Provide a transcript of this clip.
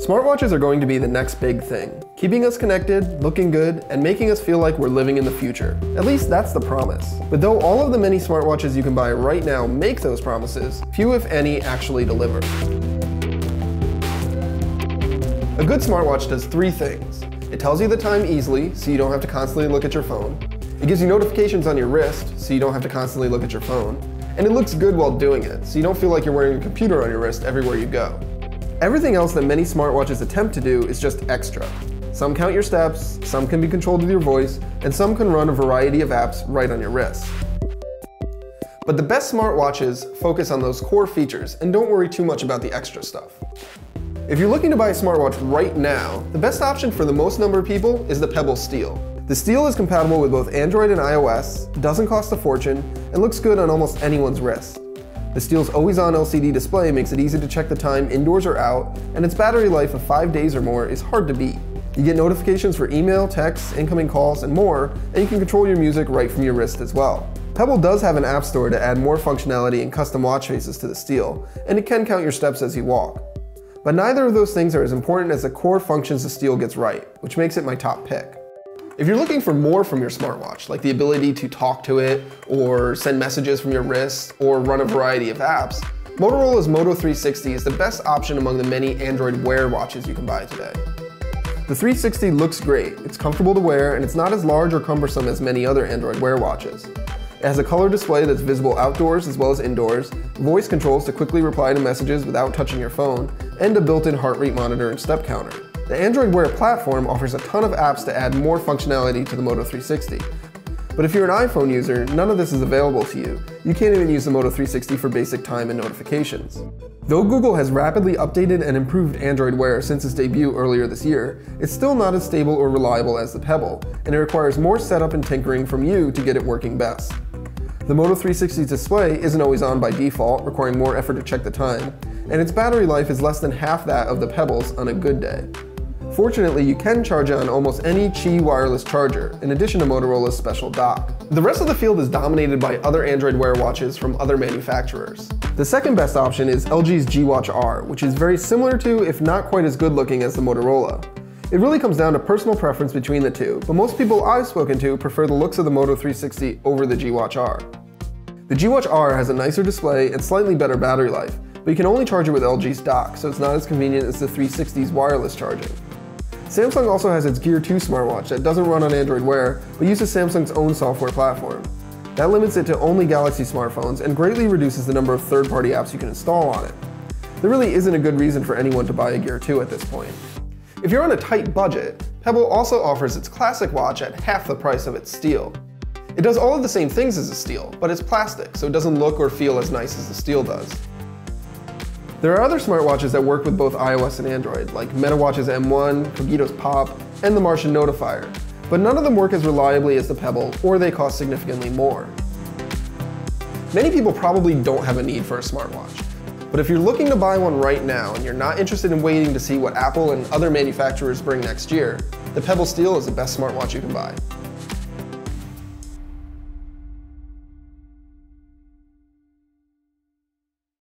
Smartwatches are going to be the next big thing, keeping us connected, looking good, and making us feel like we're living in the future. At least that's the promise. But though all of the many smartwatches you can buy right now make those promises, few if any actually deliver. A good smartwatch does three things. It tells you the time easily, so you don't have to constantly look at your phone. It gives you notifications on your wrist, so you don't have to constantly look at your phone. And it looks good while doing it, so you don't feel like you're wearing a computer on your wrist everywhere you go. Everything else that many smartwatches attempt to do is just extra. Some count your steps, some can be controlled with your voice, and some can run a variety of apps right on your wrist. But the best smartwatches focus on those core features and don't worry too much about the extra stuff. If you're looking to buy a smartwatch right now, the best option for the most number of people is the Pebble Steel. The Steel is compatible with both Android and iOS, doesn't cost a fortune, and looks good on almost anyone's wrist. The Steel's always-on LCD display makes it easy to check the time indoors or out, and its battery life of 5 days or more is hard to beat. You get notifications for email, texts, incoming calls, and more, and you can control your music right from your wrist as well. Pebble does have an app store to add more functionality and custom watch faces to the Steel, and it can count your steps as you walk. But neither of those things are as important as the core functions the Steel gets right, which makes it my top pick. If you're looking for more from your smartwatch, like the ability to talk to it, or send messages from your wrist, or run a variety of apps, Motorola's Moto 360 is the best option among the many Android Wear watches you can buy today. The 360 looks great, it's comfortable to wear, and it's not as large or cumbersome as many other Android Wear watches. It has a color display that's visible outdoors as well as indoors, voice controls to quickly reply to messages without touching your phone, and a built-in heart rate monitor and step counter. The Android Wear platform offers a ton of apps to add more functionality to the Moto 360. But if you're an iPhone user, none of this is available to you. You can't even use the Moto 360 for basic time and notifications. Though Google has rapidly updated and improved Android Wear since its debut earlier this year, it's still not as stable or reliable as the Pebble, and it requires more setup and tinkering from you to get it working best. The Moto 360's display isn't always on by default, requiring more effort to check the time, and its battery life is less than half that of the Pebble's on a good day. Fortunately, you can charge it on almost any Qi wireless charger, in addition to Motorola's special dock. The rest of the field is dominated by other Android Wear watches from other manufacturers. The second best option is LG's G Watch R, which is very similar to, if not quite as good looking as the Motorola. It really comes down to personal preference between the two, but most people I've spoken to prefer the looks of the Moto 360 over the G Watch R. The G Watch R has a nicer display and slightly better battery life, but you can only charge it with LG's dock, so it's not as convenient as the 360's wireless charging. Samsung also has its Gear 2 smartwatch that doesn't run on Android Wear, but uses Samsung's own software platform. That limits it to only Galaxy smartphones and greatly reduces the number of third-party apps you can install on it. There really isn't a good reason for anyone to buy a Gear 2 at this point. If you're on a tight budget, Pebble also offers its classic watch at half the price of its Steel. It does all of the same things as a Steel, but it's plastic, so it doesn't look or feel as nice as the Steel does. There are other smartwatches that work with both iOS and Android, like MetaWatch's M1, Cogito's Pop, and the Martian Notifier, but none of them work as reliably as the Pebble, or they cost significantly more. Many people probably don't have a need for a smartwatch, but if you're looking to buy one right now and you're not interested in waiting to see what Apple and other manufacturers bring next year, the Pebble Steel is the best smartwatch you can buy.